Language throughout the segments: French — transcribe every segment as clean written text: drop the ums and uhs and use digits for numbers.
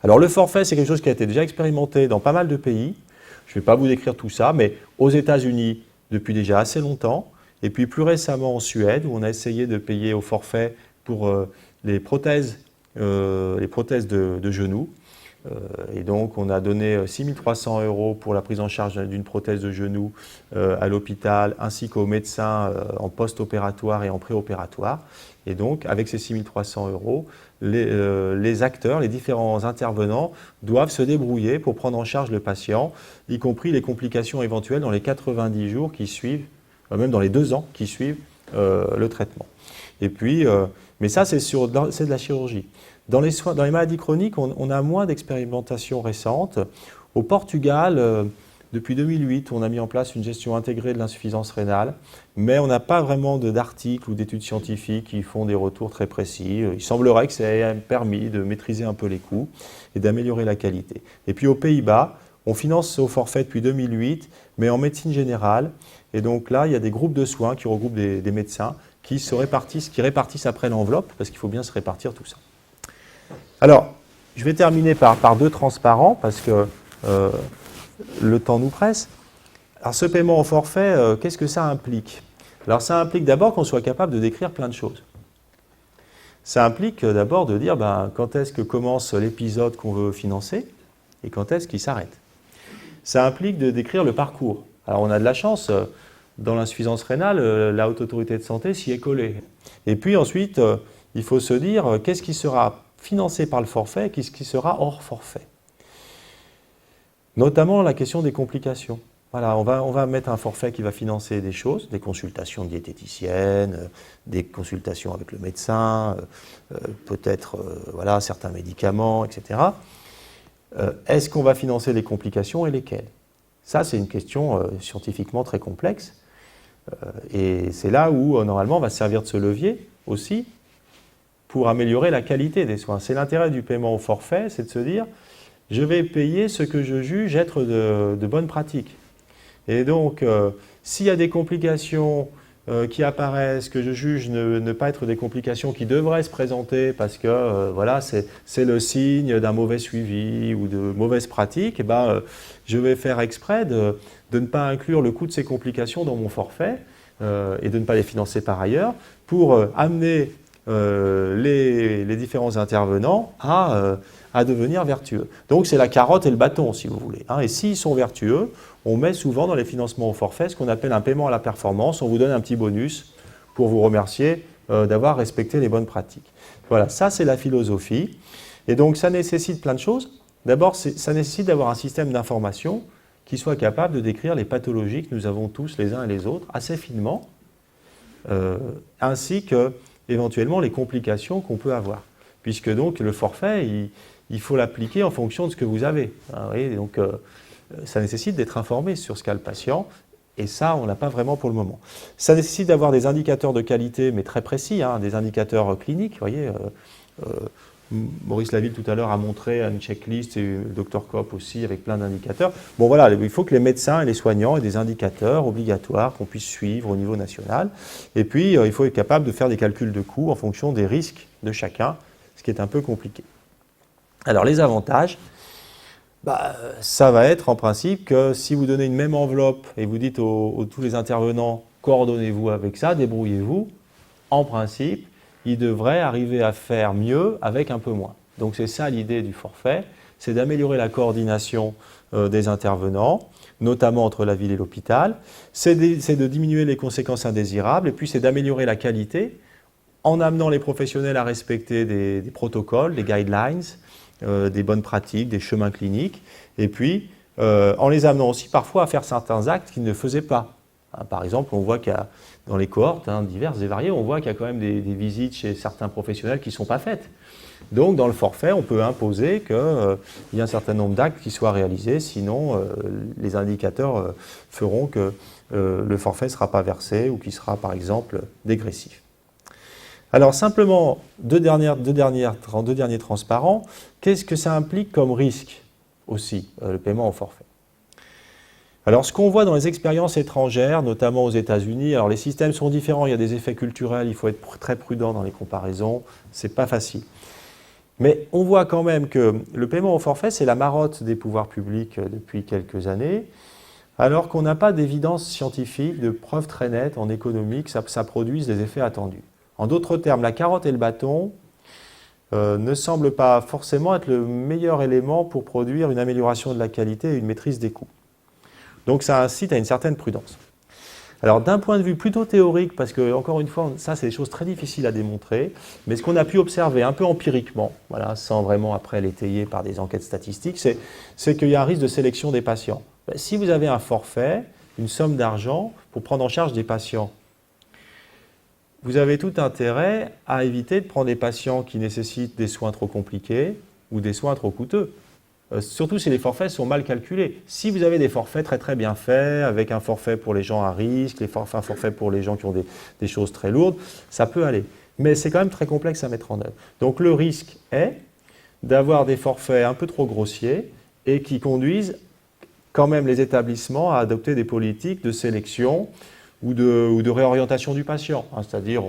Alors le forfait, c'est quelque chose qui a été déjà expérimenté dans pas mal de pays. Je ne vais pas vous décrire tout ça, mais aux États-Unis, depuis déjà assez longtemps, et puis plus récemment en Suède, où on a essayé de payer au forfait pour les prothèses de genoux. Et donc, on a donné 6 300 € pour la prise en charge d'une prothèse de genou à l'hôpital, ainsi qu'aux médecins en post-opératoire et en préopératoire. Et donc, avec ces 6 300 €, les acteurs, les différents intervenants doivent se débrouiller pour prendre en charge le patient, y compris les complications éventuelles dans les 90 jours qui suivent, même dans les 2 ans qui suivent le traitement. Et puis, mais ça, c'est de la chirurgie. Dans les maladies chroniques, on a moins d'expérimentations récentes. Au Portugal, depuis 2008, on a mis en place une gestion intégrée de l'insuffisance rénale, mais on n'a pas vraiment d'articles ou d'études scientifiques qui font des retours très précis. Il semblerait que ça ait permis de maîtriser un peu les coûts et d'améliorer la qualité. Et puis aux Pays-Bas, on finance au forfait depuis 2008, mais en médecine générale. Et donc là, il y a des groupes de soins qui regroupent des médecins qui répartissent après l'enveloppe, parce qu'il faut bien se répartir tout ça. Alors, je vais terminer par 2 transparents, parce que le temps nous presse. Alors, ce paiement au forfait, qu'est-ce que ça implique? Alors, ça implique d'abord qu'on soit capable de décrire plein de choses. Ça implique d'abord de dire quand est-ce que commence l'épisode qu'on veut financer et quand est-ce qu'il s'arrête. Ça implique de décrire le parcours. Alors, on a de la chance, dans l'insuffisance rénale, la Haute Autorité de Santé s'y est collée. Et puis ensuite, il faut se dire qu'est-ce qui sera financé par le forfait et qu'est-ce qui sera hors forfait. Notamment la question des complications. Voilà, on va mettre un forfait qui va financer des choses, des consultations diététiciennes, des consultations avec le médecin, peut-être certains médicaments, etc. Est-ce qu'on va financer les complications et lesquelles? Ça, c'est une question scientifiquement très complexe. Et c'est là où, normalement, on va se servir de ce levier aussi pour améliorer la qualité des soins. C'est l'intérêt du paiement au forfait, c'est de se dire, je vais payer ce que je juge être de bonnes pratiques. Et donc, s'il y a des complications qui apparaissent, que je juge ne pas être des complications qui devraient se présenter parce que c'est le signe d'un mauvais suivi ou de mauvaises pratiques, je vais faire exprès de ne pas inclure le coût de ces complications dans mon forfait et de ne pas les financer par ailleurs pour amener les différents intervenants à devenir vertueux. Donc c'est la carotte et le bâton, si vous voulez. Et s'ils sont vertueux, on met souvent dans les financements au forfait ce qu'on appelle un paiement à la performance. On vous donne un petit bonus pour vous remercier d'avoir respecté les bonnes pratiques. Voilà, ça c'est la philosophie. Et donc ça nécessite plein de choses. D'abord, ça nécessite d'avoir un système d'information qui soit capable de décrire les pathologies que nous avons tous les uns et les autres assez finement, ainsi que éventuellement les complications qu'on peut avoir. Puisque donc le forfait, il faut l'appliquer en fonction de ce que vous avez. Donc ça nécessite d'être informé sur ce qu'a le patient, et ça, on ne l'a pas vraiment pour le moment. Ça nécessite d'avoir des indicateurs de qualité, mais très précis, des indicateurs cliniques. Vous voyez, Maurice Laville tout à l'heure a montré une checklist, et le Dr Kopp aussi, avec plein d'indicateurs. Bon voilà, il faut que les médecins et les soignants aient des indicateurs obligatoires qu'on puisse suivre au niveau national. Et puis, il faut être capable de faire des calculs de coûts en fonction des risques de chacun, ce qui est un peu compliqué. Alors, les avantages, ça va être en principe que si vous donnez une même enveloppe et vous dites tous les intervenants, coordonnez-vous avec ça, débrouillez-vous, en principe, ils devraient arriver à faire mieux avec un peu moins. Donc c'est ça l'idée du forfait, c'est d'améliorer la coordination des intervenants, notamment entre la ville et l'hôpital, c'est de diminuer les conséquences indésirables, et puis c'est d'améliorer la qualité en amenant les professionnels à respecter des protocoles, des guidelines, des bonnes pratiques, des chemins cliniques, et puis en les amenant aussi parfois à faire certains actes qu'ils ne faisaient pas. Par exemple, on voit qu'il y a dans les cohortes diverses et variées, on voit qu'il y a quand même des visites chez certains professionnels qui ne sont pas faites. Donc dans le forfait, on peut imposer qu'il y ait un certain nombre d'actes qui soient réalisés, sinon les indicateurs feront que le forfait ne sera pas versé ou qu'il sera par exemple dégressif. Alors simplement, deux derniers transparents, qu'est-ce que ça implique comme risque aussi, le paiement au forfait? Alors ce qu'on voit dans les expériences étrangères, notamment aux États-Unis, alors les systèmes sont différents, il y a des effets culturels, il faut être très prudent dans les comparaisons, c'est pas facile. Mais on voit quand même que le paiement au forfait, c'est la marotte des pouvoirs publics depuis quelques années, alors qu'on n'a pas d'évidence scientifique, de preuves très nettes en économie que ça produise les effets attendus. En d'autres termes, la carotte et le bâton ne semblent pas forcément être le meilleur élément pour produire une amélioration de la qualité et une maîtrise des coûts. Donc ça incite à une certaine prudence. Alors d'un point de vue plutôt théorique, parce que encore une fois, ça c'est des choses très difficiles à démontrer, mais ce qu'on a pu observer un peu empiriquement, voilà, sans vraiment après l'étayer par des enquêtes statistiques, c'est qu'il y a un risque de sélection des patients. Si vous avez un forfait, une somme d'argent pour prendre en charge des patients, vous avez tout intérêt à éviter de prendre des patients qui nécessitent des soins trop compliqués ou des soins trop coûteux. Surtout si les forfaits sont mal calculés. Si vous avez des forfaits très très bien faits, avec un forfait pour les gens à risque, un forfait pour les gens qui ont des choses très lourdes, ça peut aller. Mais c'est quand même très complexe à mettre en œuvre. Donc le risque est d'avoir des forfaits un peu trop grossiers et qui conduisent quand même les établissements à adopter des politiques de sélection ou de réorientation du patient. C'est-à-dire,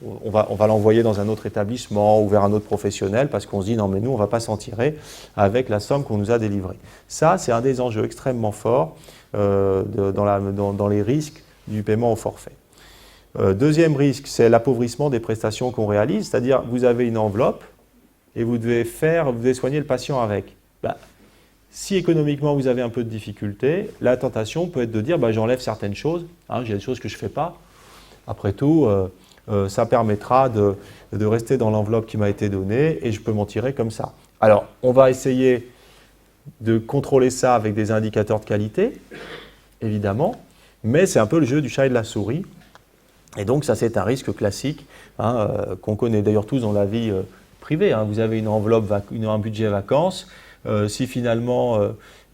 on va l'envoyer dans un autre établissement ou vers un autre professionnel parce qu'on se dit, non mais nous, on ne va pas s'en tirer avec la somme qu'on nous a délivrée. Ça, c'est un des enjeux extrêmement forts dans les risques du paiement au forfait. Deuxième risque, c'est l'appauvrissement des prestations qu'on réalise, c'est-à-dire vous avez une enveloppe et vous devez soigner le patient avec. Si économiquement vous avez un peu de difficulté, la tentation peut être de dire j'enlève certaines choses, j'ai des choses que je ne fais pas. Après tout, ça permettra de rester dans l'enveloppe qui m'a été donnée et je peux m'en tirer comme ça. Alors, on va essayer de contrôler ça avec des indicateurs de qualité, évidemment, mais c'est un peu le jeu du chat et de la souris. Et donc ça, c'est un risque classique qu'on connaît d'ailleurs tous dans la vie privée. Vous avez une enveloppe, un budget vacances. Si finalement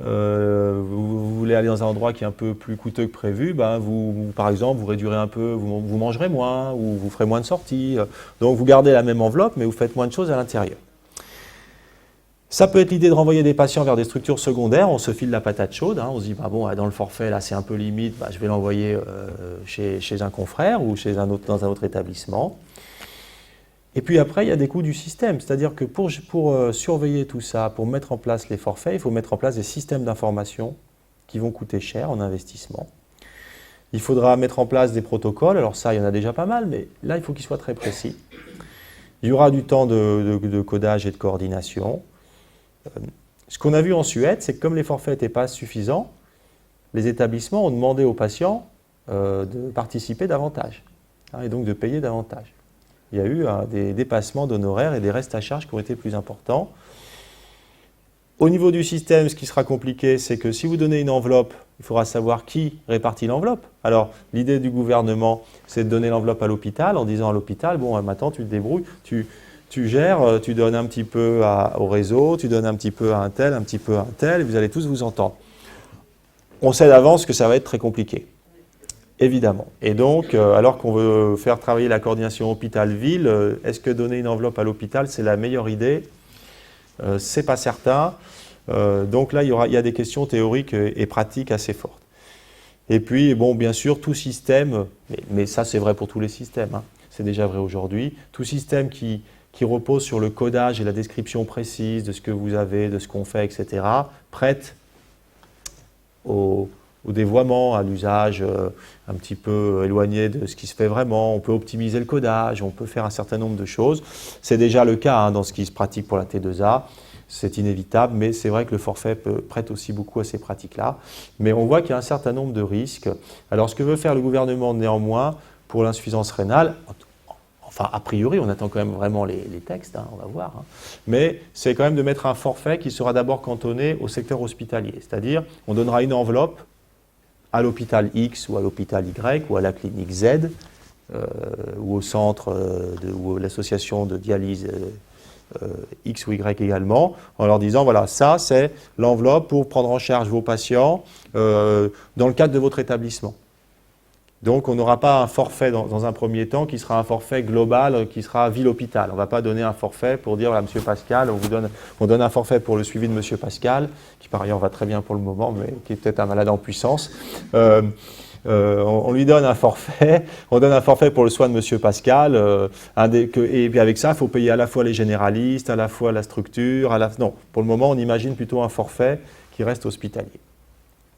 vous voulez aller dans un endroit qui est un peu plus coûteux que prévu, par exemple, vous réduirez un peu, vous mangerez moins ou vous ferez moins de sorties. Donc vous gardez la même enveloppe, mais vous faites moins de choses à l'intérieur. Ça peut être l'idée de renvoyer des patients vers des structures secondaires. On se file la patate chaude. On se dit, dans le forfait, là, c'est un peu limite, je vais l'envoyer chez un confrère ou dans un autre établissement. Et puis après, il y a des coûts du système. C'est-à-dire que pour surveiller tout ça, pour mettre en place les forfaits, il faut mettre en place des systèmes d'information qui vont coûter cher en investissement. Il faudra mettre en place des protocoles. Alors ça, il y en a déjà pas mal, mais là, il faut qu'ils soient très précis. Il y aura du temps de codage et de coordination. Ce qu'on a vu en Suède, c'est que comme les forfaits n'étaient pas suffisants, les établissements ont demandé aux patients de participer davantage et donc de payer davantage. Il y a eu des dépassements d'honoraires et des restes à charge qui ont été plus importants. Au niveau du système, ce qui sera compliqué, c'est que si vous donnez une enveloppe, il faudra savoir qui répartit l'enveloppe. Alors, l'idée du gouvernement, c'est de donner l'enveloppe à l'hôpital en disant à l'hôpital, maintenant tu te débrouilles, tu gères, tu donnes un petit peu au réseau, tu donnes un petit peu à un tel, et vous allez tous vous entendre. On sait d'avance que ça va être très compliqué. Évidemment. Et donc, alors qu'on veut faire travailler la coordination hôpital-ville, est-ce que donner une enveloppe à l'hôpital, c'est la meilleure idée ? C'est pas certain. Donc là, il y a des questions théoriques et pratiques assez fortes. Et puis, bien sûr, tout système, mais ça c'est vrai pour tous les systèmes, c'est déjà vrai aujourd'hui, tout système qui repose sur le codage et la description précise de ce que vous avez, de ce qu'on fait, etc., prête au dévoiement, à l'usage un petit peu éloigné de ce qui se fait vraiment. On peut optimiser le codage, on peut faire un certain nombre de choses. C'est déjà le cas dans ce qui se pratique pour la T2A. C'est inévitable, mais c'est vrai que le forfait prête aussi beaucoup à ces pratiques-là. Mais on voit qu'il y a un certain nombre de risques. Alors, ce que veut faire le gouvernement néanmoins pour l'insuffisance rénale, enfin, a priori, on attend quand même vraiment les textes, on va voir. Mais c'est quand même de mettre un forfait qui sera d'abord cantonné au secteur hospitalier. C'est-à-dire, on donnera une enveloppe à l'hôpital X ou à l'hôpital Y ou à la clinique Z ou au centre ou à l'association de dialyse X ou Y également, en leur disant, voilà, ça c'est l'enveloppe pour prendre en charge vos patients dans le cadre de votre établissement. Donc on n'aura pas un forfait dans un premier temps qui sera un forfait global, qui sera ville-hôpital. On ne va pas donner un forfait pour dire, voilà, Monsieur Pascal, on donne un forfait pour le suivi de Monsieur Pascal, qui par ailleurs va très bien pour le moment, mais qui est peut-être un malade en puissance. on lui donne un forfait, on donne un forfait pour le soin de Monsieur Pascal, et puis avec ça, il faut payer à la fois les généralistes, à la fois la structure, non, pour le moment, on imagine plutôt un forfait qui reste hospitalier.